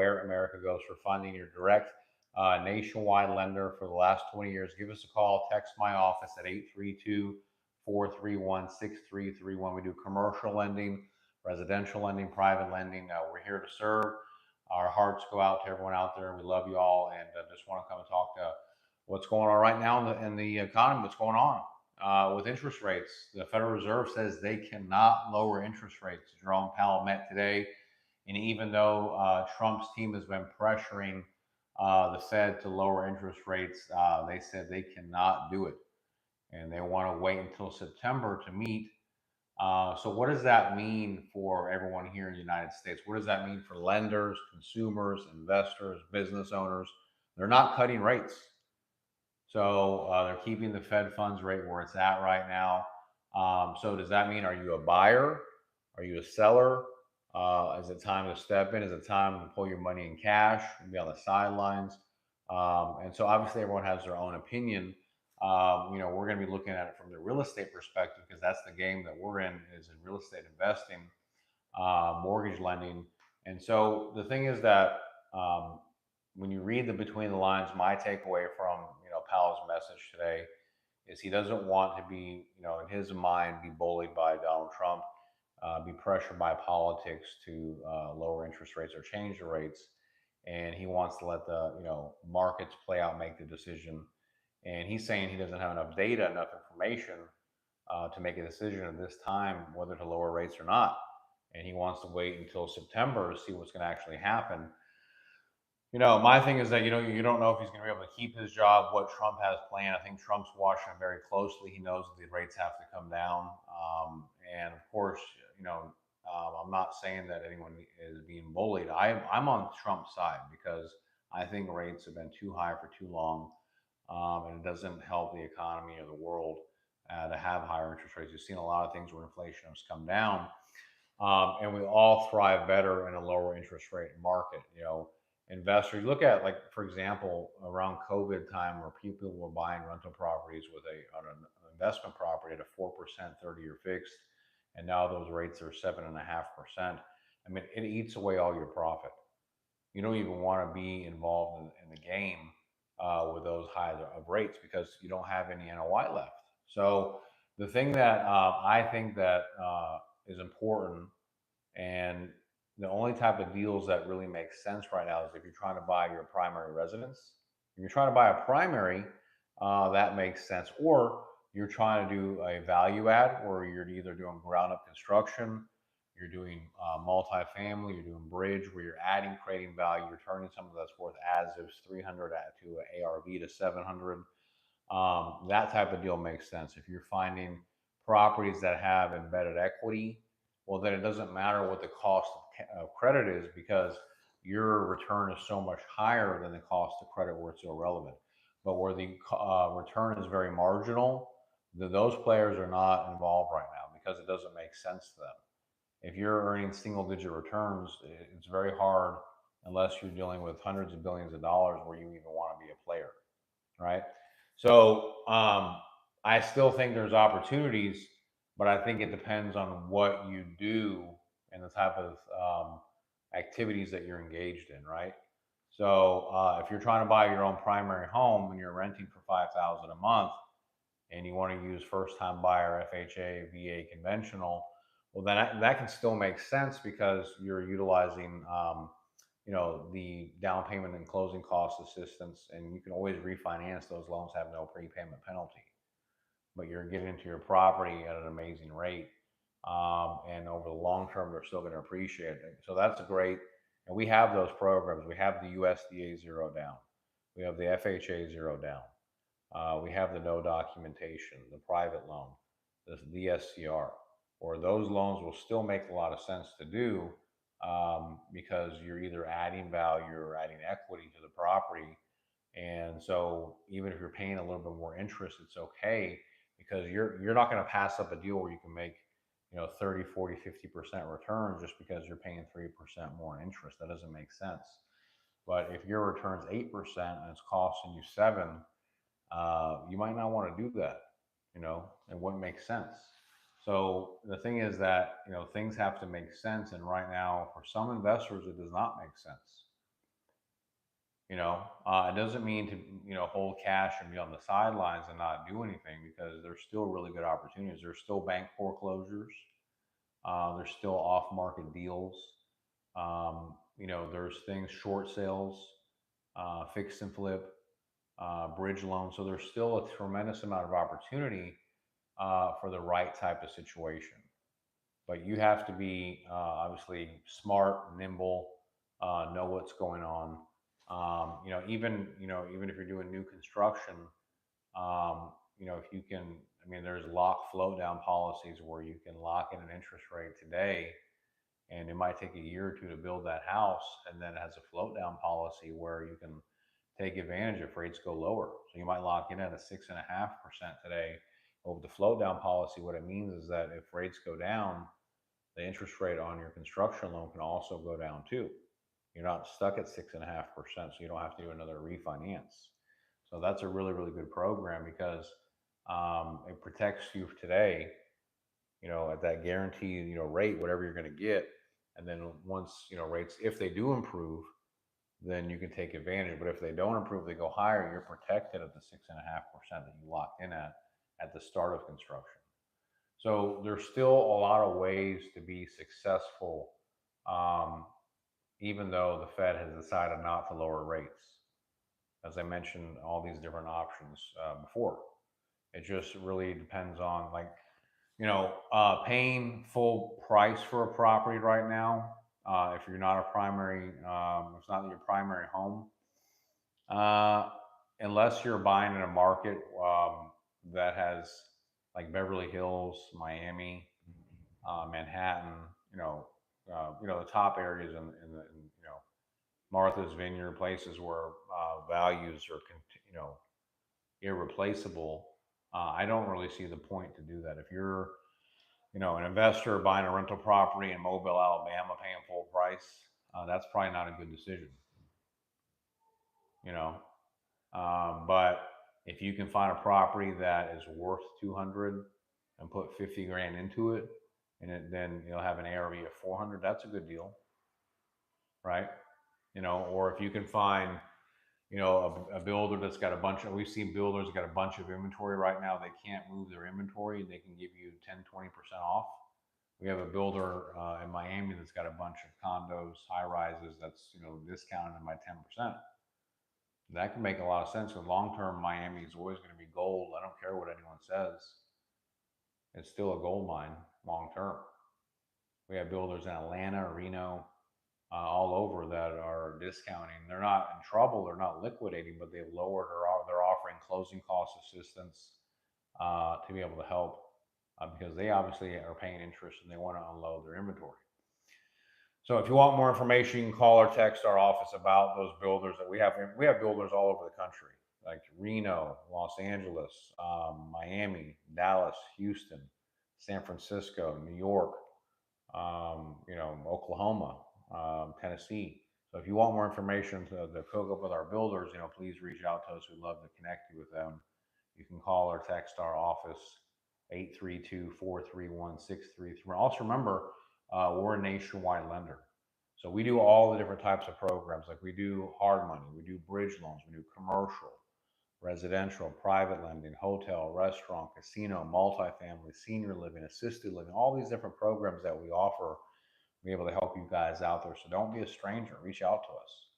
where America goes for funding. Your direct nationwide lender for the last 20 years. Give us a call, text my office at 832-431-6331. We do commercial lending, residential lending, private lending. We're here to serve. Our hearts go out to everyone out there. We love you all, and just want to come and talk to what's going on right now in the economy, what's going on with interest rates. The Federal Reserve says they cannot lower interest rates. Jerome Powell met today, and even though Trump's team has been pressuring the Fed to lower interest rates, they said they cannot do it, and they want to wait until September to meet. So what does that mean for everyone here in the United States? What does that mean for lenders, consumers, investors, business owners? They're not cutting rates. So they're keeping the Fed funds rate where it's at right now. So does that mean, are you a buyer? Are you a seller? Is it time to step in? Is it time to pull your money in cash and be on the sidelines? And so obviously everyone has their own opinion. We're going to be looking at it from the real estate perspective, because that's the game that we're in, is in real estate investing, mortgage lending. And so the thing is that when you read the between the lines, my takeaway from Powell's message today is he doesn't want to be, in his mind, be bullied by Donald Trump, be pressured by politics to lower interest rates or change the rates, and he wants to let the markets play out, make the decision. And he's saying he doesn't have enough data, enough information to make a decision at this time whether to lower rates or not. And he wants to wait until September to see what's going to actually happen. My thing is that, you don't know if he's going to be able to keep his job, what Trump has planned. I think Trump's watching him very closely. He knows that the rates have to come down. And of course, I'm not saying that anyone is being bullied. I'm on Trump's side because I think rates have been too high for too long. And it doesn't help the economy or the world to have higher interest rates. You've seen a lot of things where inflation has come down. And we all thrive better in a lower interest rate market. Investors look at, like, for example, around COVID time, where people were buying rental properties with an investment property at a 4% 30-year fixed, and now those rates are 7.5%. I mean, it eats away all your profit. You don't even want to be involved in the game with those high of rates, because you don't have any NOI left. So the thing that I think that is important, and the only type of deals that really make sense right now, is if you're trying to buy your primary residence. If you're trying to buy a primary, that makes sense. Or you're trying to do a value add, or you're either doing ground up construction, you're doing multifamily, you're doing bridge, where you're adding, creating value, you're turning something that's worth as is 300 to an ARV to 700. That type of deal makes sense. If you're finding properties that have embedded equity, well, then it doesn't matter what the cost of credit is, because your return is so much higher than the cost of credit, where it's irrelevant. But where the return is very marginal, those players are not involved right now, because it doesn't make sense to them. If you're earning single digit returns, it's very hard, unless you're dealing with hundreds of billions of dollars, where you even want to be a player, right? So I still think there's opportunities, but I think it depends on what you do and the type of activities that you're engaged in, right? So if you're trying to buy your own primary home and you're renting for $5,000 a month, and you want to use first-time buyer, FHA, VA, conventional, well, then that can still make sense, because you're utilizing the down payment and closing cost assistance, and you can always refinance. Those loans have no prepayment penalty, but you're getting into your property at an amazing rate. And over the long term, they're still going to appreciate it. So that's great. And we have those programs. We have the USDA zero down. We have the FHA zero down. We have the no documentation, the private loan, the DSCR, or those loans will still make a lot of sense to do, because you're either adding value or adding equity to the property. And so even if you're paying a little bit more interest, it's okay, because you're not going to pass up a deal where you can make 30, 40, 50% returns just because you're paying 3% more in interest. That doesn't make sense. But if your return's 8% and it's costing you 7, you might not want to do that. It wouldn't make sense. So the thing is that things have to make sense, and right now for some investors it does not make sense. It doesn't mean to, hold cash and be on the sidelines and not do anything, because there's still really good opportunities. There's still bank foreclosures. There's still off-market deals. There's things, short sales, fix and flip, bridge loans. So there's still a tremendous amount of opportunity for the right type of situation. But you have to be obviously smart, nimble, know what's going on. Even if you're doing new construction, if you can, I mean, there's lock float down policies where you can lock in an interest rate today, and it might take a year or two to build that house, and then it has a float down policy where you can take advantage if rates go lower. So you might lock in at a 6.5% today. Over the float down policy, what it means is that if rates go down, the interest rate on your construction loan can also go down too. You're not stuck at 6.5%, so you don't have to do another refinance. So that's a really, really good program, because it protects you today, at that guaranteed, rate, whatever you're going to get. And then once, rates, if they do improve, then you can take advantage. But if they don't improve, they go higher, you're protected at the 6.5% that you locked in at the start of construction. So there's still a lot of ways to be successful, even though the Fed has decided not to lower rates. As I mentioned, all these different options before. It just really depends on, like, paying full price for a property right now. If you're not a primary, it's not your primary home, uh, unless you're buying in a market that has, like, Beverly Hills, Miami, Manhattan, the top areas in Martha's Vineyard, places where values are, irreplaceable. I don't really see the point to do that. If you're, an investor buying a rental property in Mobile, Alabama, paying full price, that's probably not a good decision. You know, but if you can find a property that is worth 200 and put 50 grand into it, and then you'll have an ARV of 400, that's a good deal, right? Or if you can find, a builder that's got a bunch of, we've seen builders got a bunch of inventory right now. They can't move their inventory. They can give you 10, 20% off. We have a builder in Miami that's got a bunch of condos, high rises, that's, discounted them by 10%. That can make a lot of sense, because long term, Miami is always going to be gold. I don't care what anyone says. It's still a gold mine long term. We have builders in Atlanta, Reno, all over that are discounting. They're not in trouble, they're not liquidating, but they've lowered, or they're offering closing cost assistance to be able to help, because they obviously are paying interest and they want to unload their inventory. So if you want more information, you can call or text our office about those builders that we have. We have builders all over the country, like Reno, Los Angeles, Miami, Dallas, Houston, San Francisco, New York, Oklahoma, Tennessee. So if you want more information to hook up with our builders, please reach out to us. We'd love to connect you with them. You can call or text our office, 832-431-6331. Also remember, we're a nationwide lender. So we do all the different types of programs. Like, we do hard money, we do bridge loans, we do commercial, residential, private lending, hotel, restaurant, casino, multifamily, senior living, assisted living, all these different programs that we offer, be able to help you guys out there. So don't be a stranger. Reach out to us.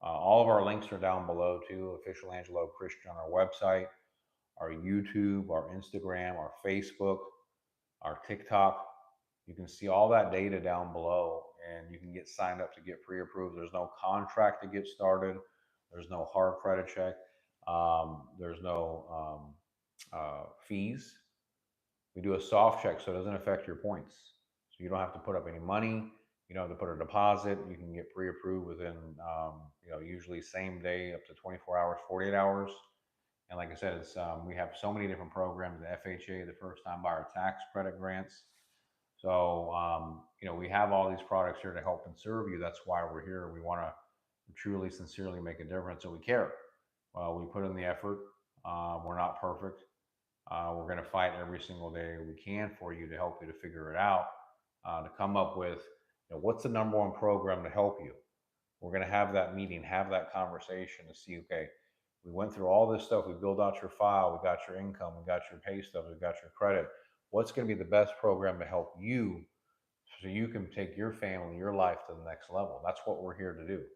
All of our links are down below too. Official Angelo Christian on our website, our YouTube, our Instagram, our Facebook, our TikTok. You can see all that data down below, and you can get signed up to get pre-approved. There's no contract to get started. There's no hard credit check. There's no fees. We do a soft check, so it doesn't affect your points. So you don't have to put up any money. You don't have to put a deposit. You can get pre-approved within, usually same day, up to 24 hours, 48 hours. And like I said, it's we have so many different programs, the FHA, the first time buyer tax credit grants. So, we have all these products here to help and serve you. That's why we're here. We want to truly, sincerely make a difference. So we care. We put in the effort. We're not perfect. We're going to fight every single day we can for you, to help you to figure it out, to come up with, what's the number one program to help you. We're going to have that meeting, have that conversation to see, okay, we went through all this stuff. We built out your file. We got your income. We got your pay stubs. We got your credit. What's going to be the best program to help you so you can take your family, your life to the next level? That's what we're here to do.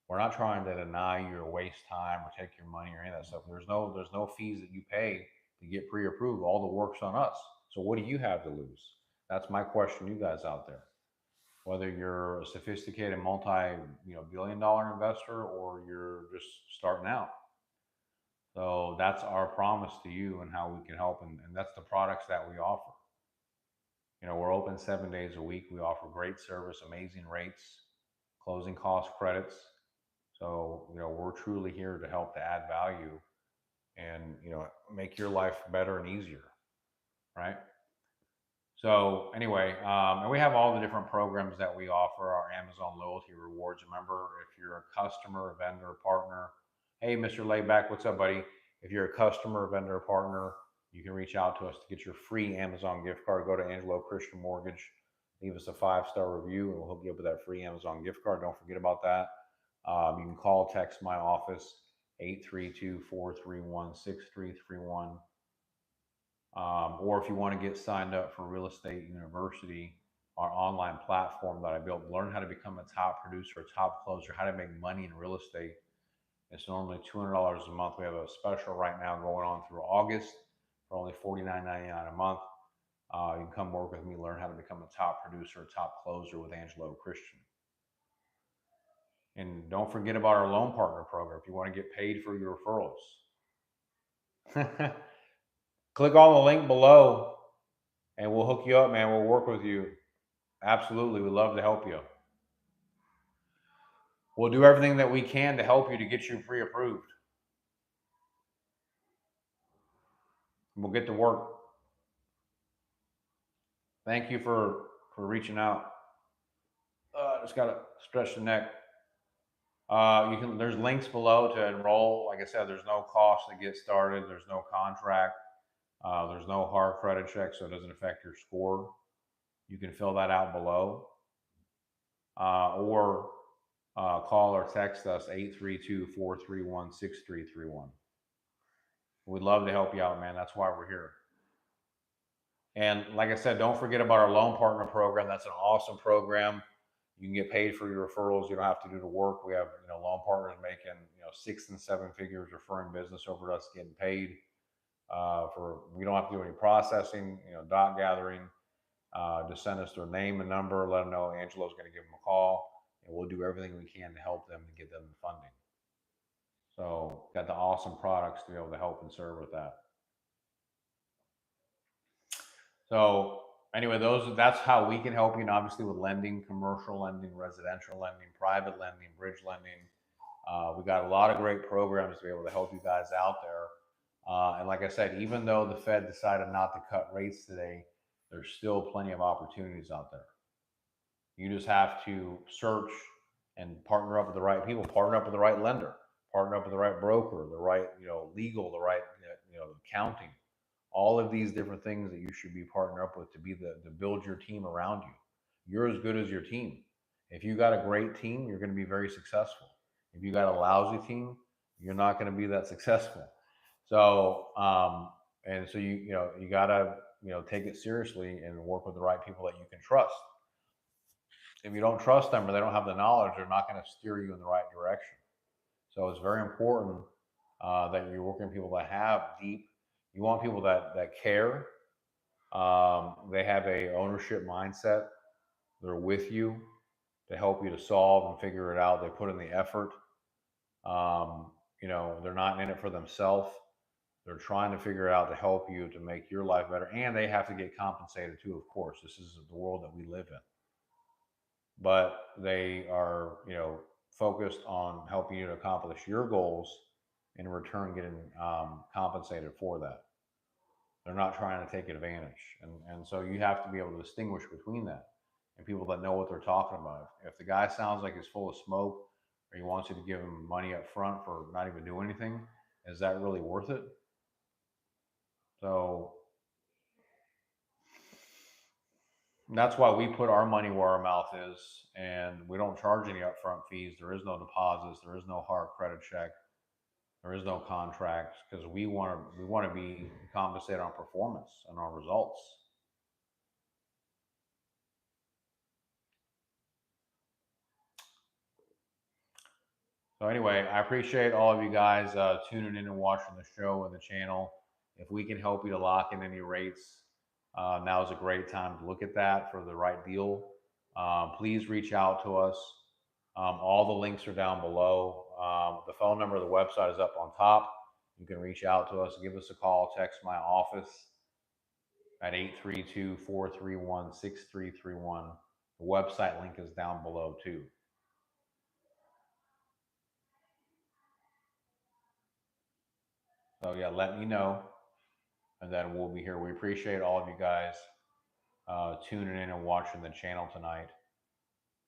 We're not trying to deny you or waste time or take your money or any of that stuff. There's no fees that you pay to get pre-approved. All the work's on us. So what do you have to lose? That's my question to you guys out there. Whether you're a sophisticated multi-billion-dollar investor or you're just starting out. So that's our promise to you and how we can help, and that's the products that we offer. We're open 7 days a week. We offer great service, amazing rates, closing cost credits. So, we're truly here to help to add value and, make your life better and easier, right? So anyway, and we have all the different programs that we offer, our Amazon loyalty rewards. Remember, if you're a customer, vendor, partner, hey, Mr. Layback, what's up, buddy? If you're a customer, vendor, partner, you can reach out to us to get your free Amazon gift card. Go to Angelo Christian Mortgage, leave us a 5-star review, and we'll hook you up with that free Amazon gift card. Don't forget about that. You can call, text my office, 832-431-6331. Or if you want to get signed up for Real Estate University, our online platform that I built, learn how to become a top producer, a top closer, how to make money in real estate. It's normally $200 a month. We have a special right now going on through August for only $49.99 a month. You can come work with me, learn how to become a top producer, a top closer with Angelo Christian. And don't forget about our loan partner program if you want to get paid for your referrals. Click on the link below and we'll hook you up, man. We'll work with you. Absolutely. We'd love to help you. We'll do everything that we can to help you to get you pre-approved. We'll get to work. Thank you for reaching out. Just got to stretch the neck. There's links below to enroll. Like I said, there's no cost to get started. There's no contract. There's no hard credit check, so it doesn't affect your score. You can fill that out below. Or call or text us 832-431-6331. We'd love to help you out, man. That's why we're here. And like I said, don't forget about our loan partner program. That's an awesome program. You can get paid for your referrals. You don't have to do the work. We have loan partners making 6 and 7 figures referring business over to us, getting paid. We don't have to do any processing, dot gathering. Just send us their name and number. Let them know Angelo's going to give them a call, and we'll do everything we can to help them and get them the funding. So got the awesome products to be able to help and serve with that. So anyway, that's how we can help you. And obviously with lending, commercial lending, residential lending, private lending, bridge lending. We got a lot of great programs to be able to help you guys out there. And like I said, even though the Fed decided not to cut rates today, there's still plenty of opportunities out there. You just have to search and partner up with the right people, partner up with the right lender, partner up with the right broker, the right, legal, the right, accounting, all of these different things that you should be partnered up with to build your team around you. You're as good as your team. If you got a great team, you're going to be very successful. If you got a lousy team, you're not going to be that successful. So, and so you got to, take it seriously and work with the right people that you can trust. If you don't trust them or they don't have the knowledge, they're not going to steer you in the right direction. So it's very important that you're working with people that have deep. You want people that care. They have a ownership mindset. They're with you to help you to solve and figure it out. They put in the effort. They're not in it for themselves. They're trying to figure it out to help you to make your life better. And they have to get compensated too, of course. This is the world that we live in. But they are, focused on helping you to accomplish your goals, and in return getting compensated for that. They're not trying to take advantage. And so you have to be able to distinguish between that and people that know what they're talking about. If the guy sounds like he's full of smoke or he wants you to give him money up front for not even doing anything, is that really worth it? So That's why we put our money where our mouth is, and we don't charge any upfront fees. There is no deposits. There is no hard credit check. There is no contracts because we want to be compensated on performance and on results. So anyway, I appreciate all of you guys tuning in and watching the show and the channel. If we can help you to lock in any rates, now is a great time to look at that for the right deal. Please reach out to us. All the links are down below. The phone number of the website is up on top. You can reach out to us, give us a call, text my office at 832-431-6331. The website link is down below too. So yeah, let me know, and then we'll be here. We appreciate all of you guys tuning in and watching the channel tonight.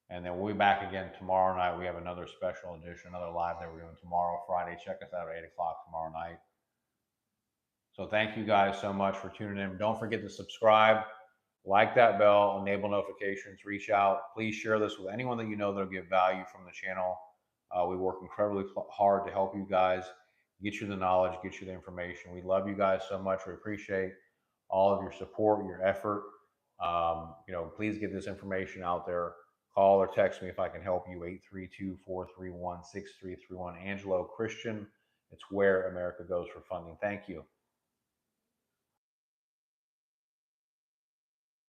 And then we'll be back again tomorrow night. We have another special edition, another live that we're doing tomorrow, Friday. Check us out at 8 o'clock tomorrow night. So thank you guys so much for tuning in. Don't forget to subscribe, like that bell, enable notifications, reach out. Please share this with anyone that you know that'll get value from the channel. We work incredibly hard to help you guys, get you the knowledge, get you the information. We love you guys so much. We appreciate all of your support, your effort. Please get this information out there. Call or text me if I can help you, 832-431-6331. Angelo Christian. It's where America goes for funding. Thank you.